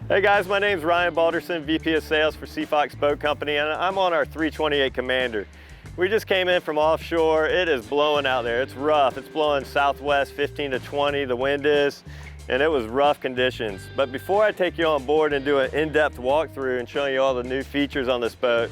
Hey guys, my name's Ryan Balderson, VP of Sales for Seafox Boat Company, and I'm on our 328 Commander. We just came in from offshore. It is blowing out there. It's rough. It's blowing southwest 15 to 20, the wind is, and it was rough conditions. But before I take you on board and do an in-depth walkthrough and show you all the new features on this boat,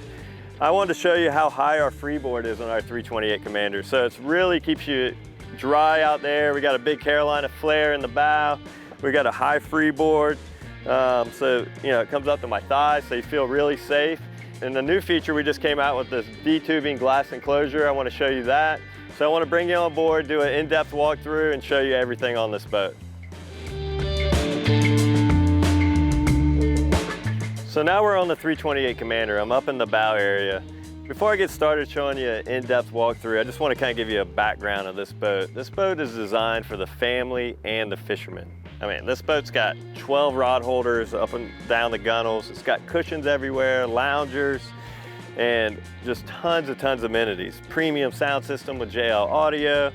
I wanted to show you how high our freeboard is on our 328 Commander. So it really keeps you dry out there. We got a big Carolina flare in the bow. We got a high freeboard. So, you know, it comes up to my thighs, so you feel really safe. And the new feature, we just came out with this D-tubing glass enclosure. I want to show you that. So I want to bring you on board, do an in-depth walkthrough, and show you everything on this boat. So now we're on the 328 Commander. I'm up in the bow area. Before I get started showing you an in-depth walkthrough, I just want to kind of give you a background of this boat. This boat is designed for the family and the fishermen. I mean, this boat's got 12 rod holders up and down the gunnels. It's got cushions everywhere, loungers, and just tons of amenities. Premium sound system with JL audio.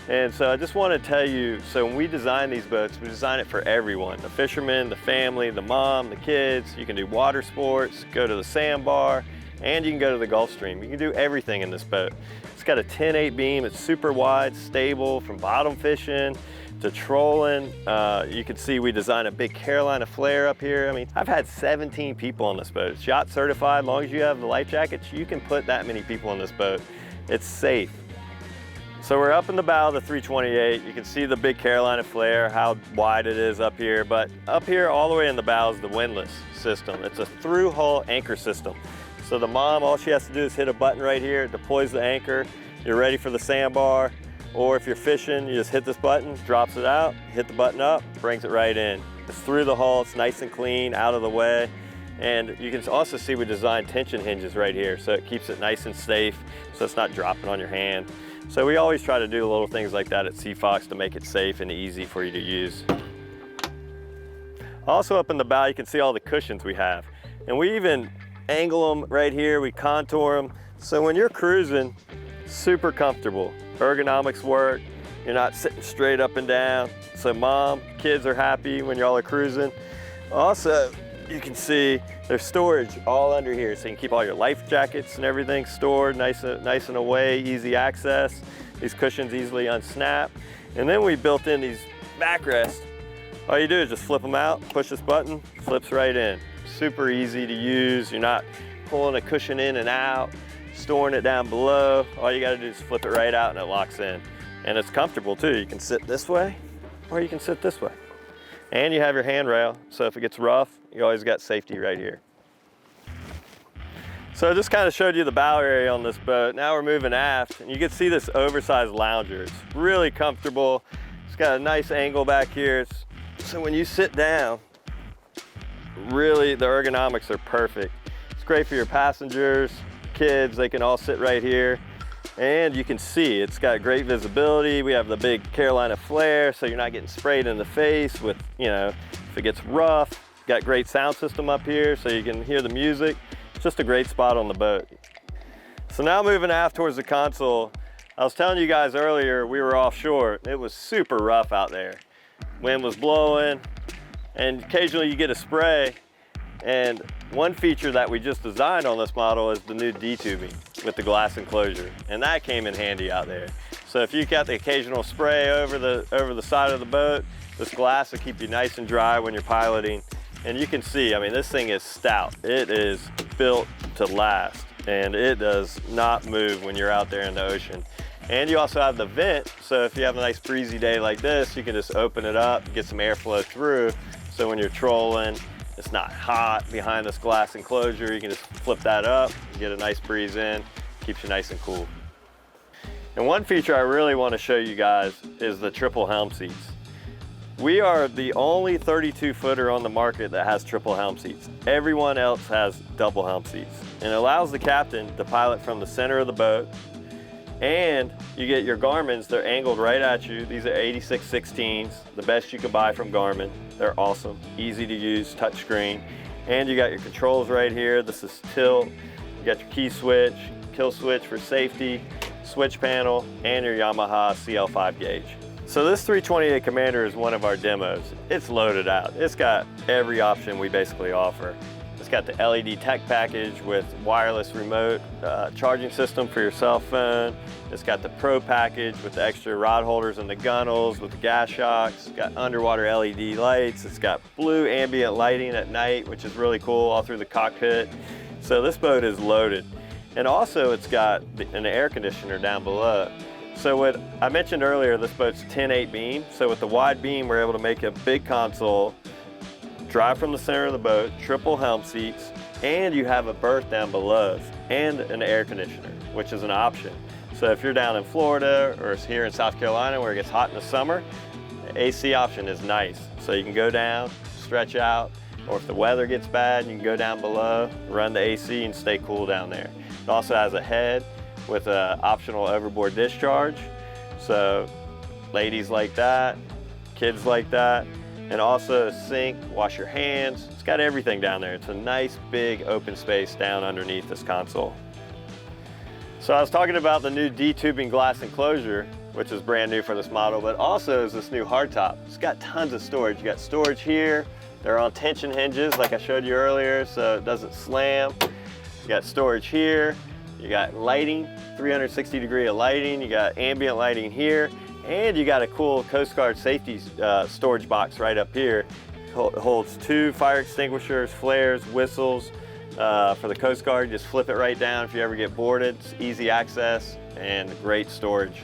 And so I just want to tell you, so when we design these boats, we design it for everyone. The fishermen, the family, the mom, the kids. You can do water sports, go to the sandbar, and you can go to the Gulf Stream. You can do everything in this boat. It's got a 10/8 beam. It's super wide, stable, from bottom fishing to trolling. You can see we designed a big Carolina flare up here. I mean, I've had 17 people on this boat. It's yacht certified. As long as you have the life jackets, you can put that many people on this boat. It's safe. So we're up in the bow of the 328. You can see the big Carolina flare, how wide it is up here. But up here, all the way in the bow is the windlass system. It's a through hull anchor system. So the mom, all she has to do is hit a button right here. It deploys the anchor. You're ready for the sandbar. Or if you're fishing, you just hit this button, drops it out, hit the button up, brings it right in. It's through the hull, it's nice and clean, out of the way. And you can also see we designed tension hinges right here, so it keeps it nice and safe, so it's not dropping on your hand. So we always try to do little things like that at Seafox to make it safe and easy for you to use. Also up in the bow, you can see all the cushions we have. And we even angle them right here, we contour them. So when you're cruising, super comfortable. Ergonomics work, you're not sitting straight up and down. So mom, kids are happy when y'all are cruising. Also, you can see there's storage all under here. So you can keep all your life jackets and everything stored nice and away, easy access. These cushions easily unsnap. And then we built in these backrests. All you do is just flip them out, push this button, flips right in. Super easy to use. You're not pulling a cushion in and out, storing it down below. All you gotta do is flip it right out and it locks in. And it's comfortable too. You can sit this way or you can sit this way. And you have your handrail, so if it gets rough, you always got safety right here. So I just kind of showed you the bow area on this boat. Now we're moving aft and you can see this oversized lounger. It's really comfortable. It's got a nice angle back here. So when you sit down, really the ergonomics are perfect. It's great for your passengers, kids, they can all sit right here. And you can see it's got great visibility. We have the big Carolina flare, so you're not getting sprayed in the face with, you know, if it gets rough. Got great sound system up here, so you can hear the music. It's just a great spot on the boat. So now moving aft towards the console, I was telling you guys earlier, we were offshore. It was super rough out there. Wind was blowing, and occasionally you get a spray. And one feature that we just designed on this model is the new D-tubing with the glass enclosure. And that came in handy out there. So if you got the occasional spray over the side of the boat, this glass will keep you nice and dry when you're piloting. And you can see, I mean, this thing is stout. It is built to last, and it does not move when you're out there in the ocean. And you also have the vent, so if you have a nice breezy day like this, you can just open it up, get some airflow through. So when you're trolling, it's not hot behind this glass enclosure. You can just flip that up, get a nice breeze in, keeps you nice and cool. And one feature I really want to show you guys is the triple helm seats. We are the only 32-footer on the market that has triple helm seats. Everyone else has double helm seats. And it allows the captain to pilot from the center of the boat. And you get your Garmin's, they're angled right at you. These are 8616s, the best you can buy from Garmin. They're awesome, easy to use, touchscreen. And you got your controls right here. This is tilt. You got your key switch, kill switch for safety, switch panel, and your Yamaha CL5 gauge. So this 328 Commander is one of our demos. It's loaded out. It's got every option we basically offer. It's got the LED tech package with wireless remote charging system for your cell phone. It's got the Pro package with the extra rod holders and the gunnels with the gas shocks. It's got underwater LED lights. It's got blue ambient lighting at night, which is really cool, all through the cockpit. So this boat is loaded. And also it's got an air conditioner down below. So what I mentioned earlier, this boat's 10/8 beam. So with the wide beam, we're able to make a big console, drive from the center of the boat, triple helm seats, and you have a berth down below and an air conditioner, which is an option. So if you're down in Florida or here in South Carolina where it gets hot in the summer, the AC option is nice. So you can go down, stretch out, or if the weather gets bad, you can go down below, run the AC and stay cool down there. It also has a head with an optional overboard discharge. So ladies like that, kids like that, and also a sink, wash your hands. It's got everything down there. It's a nice big open space down underneath this console. So I was talking about the new D-tubing glass enclosure, which is brand new for this model, but also is this new hardtop. It's got tons of storage. You got storage here. They're on tension hinges like I showed you earlier, so it doesn't slam. You got storage here. You got lighting, 360-degree of lighting. You got ambient lighting here. And you got a cool Coast Guard safety storage box right up here. It holds 2 fire extinguishers, flares, whistles. For the Coast Guard, just flip it right down if you ever get boarded. It's easy access and great storage.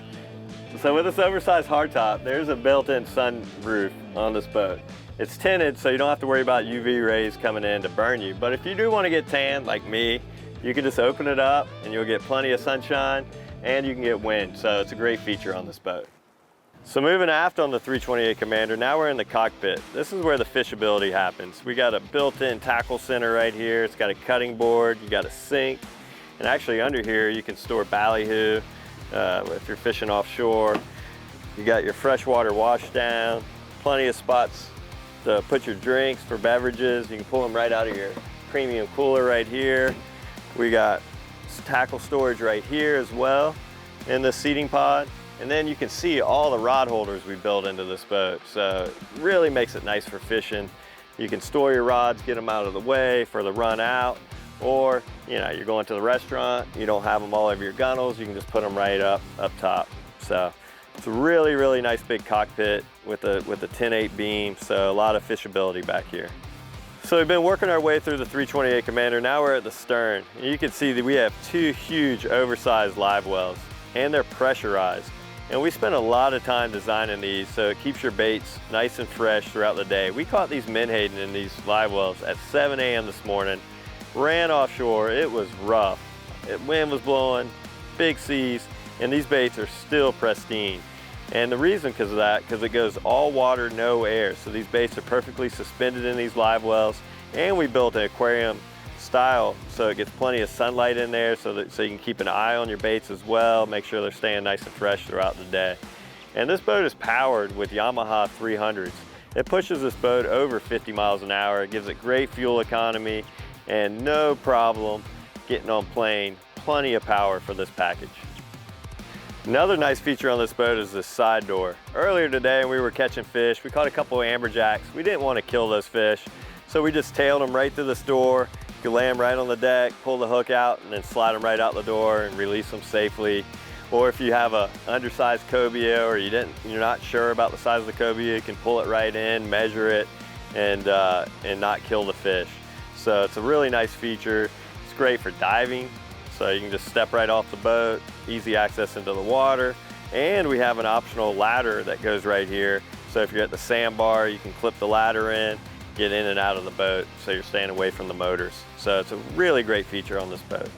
So with this oversized hardtop, there's a built-in sunroof on this boat. It's tinted, so you don't have to worry about UV rays coming in to burn you. But if you do want to get tan, like me, you can just open it up and you'll get plenty of sunshine and you can get wind. So it's a great feature on this boat. So moving aft on the 328 Commander, now we're in the cockpit. This is where the fishability happens. We got a built-in tackle center right here. It's got a cutting board, you got a sink, and actually under here you can store ballyhoo if you're fishing offshore. You got your freshwater wash down, plenty of spots to put your drinks for beverages. You can pull them right out of your premium cooler right here. We got tackle storage right here as well in the seating pod. And then you can see all the rod holders we built into this boat. So it really makes it nice for fishing. You can store your rods, get them out of the way for the run out, or you're going to the restaurant, you don't have them all over your gunnels, you can just put them right up top. So it's a really, really nice big cockpit with a 10/8 beam, so a lot of fishability back here. So we've been working our way through the 328 Commander. Now we're at the stern. You can see that we have 2 huge oversized live wells, and they're pressurized. And we spent a lot of time designing these so it keeps your baits nice and fresh throughout the day. We caught these menhaden in these live wells at 7 a.m. this morning, ran offshore. It was rough. Wind was blowing, big seas, and these baits are still pristine. And the reason because of that, because it goes all water, no air. So these baits are perfectly suspended in these live wells. And we built an aquarium style so it gets plenty of sunlight in there so you can keep an eye on your baits as well, make sure they're staying nice and fresh throughout the day. And this boat is powered with Yamaha 300s. It pushes this boat over 50 miles an hour. It gives it great fuel economy and no problem getting on plane. Plenty of power for this package. Another nice feature on this boat is this side door. Earlier today we were catching fish. We caught a couple of amberjacks. We didn't want to kill those fish, so we just tailed them right through this door. You can lay them right on the deck, pull the hook out, and then slide them right out the door and release them safely. Or if you have a undersized cobia or you're not sure about the size of the cobia, you can pull it right in, measure it, and not kill the fish. So it's a really nice feature. It's great for diving. So you can just step right off the boat, easy access into the water. And we have an optional ladder that goes right here. So if you're at the sandbar, you can clip the ladder in, get in and out of the boat so you're staying away from the motors. So it's a really great feature on this boat.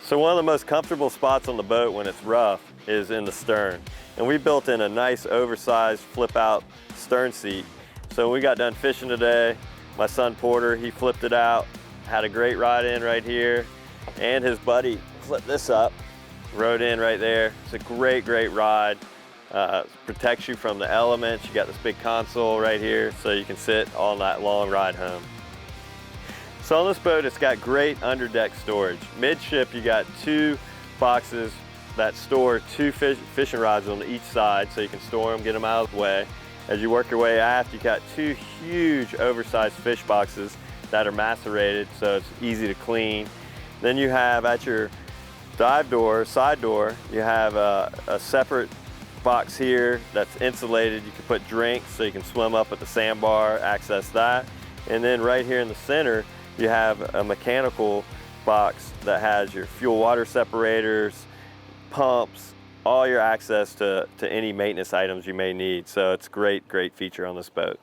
So one of the most comfortable spots on the boat when it's rough is in the stern. And we built in a nice oversized flip out stern seat. So when we got done fishing today, my son Porter, he flipped it out, had a great ride in right here. And his buddy flipped this up, rode in right there. It's a great, great ride. Protects you from the elements. You got this big console right here so you can sit on that long ride home. So on this boat, it's got great underdeck storage. Midship, you got 2 boxes that store 2 fishing rods on each side so you can store them, get them out of the way. As you work your way aft, you got 2 huge oversized fish boxes that are macerated, so it's easy to clean. Then you have at your dive door, side door, you have a separate box here that's insulated. You can put drinks so you can swim up at the sandbar, access that. And then right here in the center, you have a mechanical box that has your fuel water separators, pumps, all your access to any maintenance items you may need. So it's a great feature on this boat.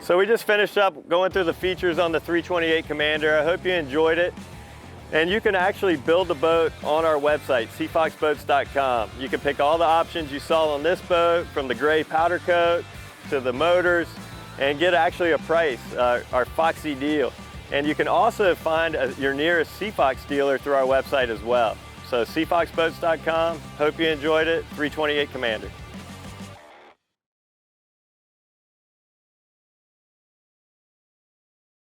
So we just finished up going through the features on the 328 Commander. I hope you enjoyed it. And you can actually build the boat on our website, seafoxboats.com. You can pick all the options you saw on this boat, from the gray powder coat to the motors, and get actually a price, our Foxy deal. And you can also find your nearest Seafox dealer through our website as well. So seafoxboats.com, hope you enjoyed it, 328 Commander.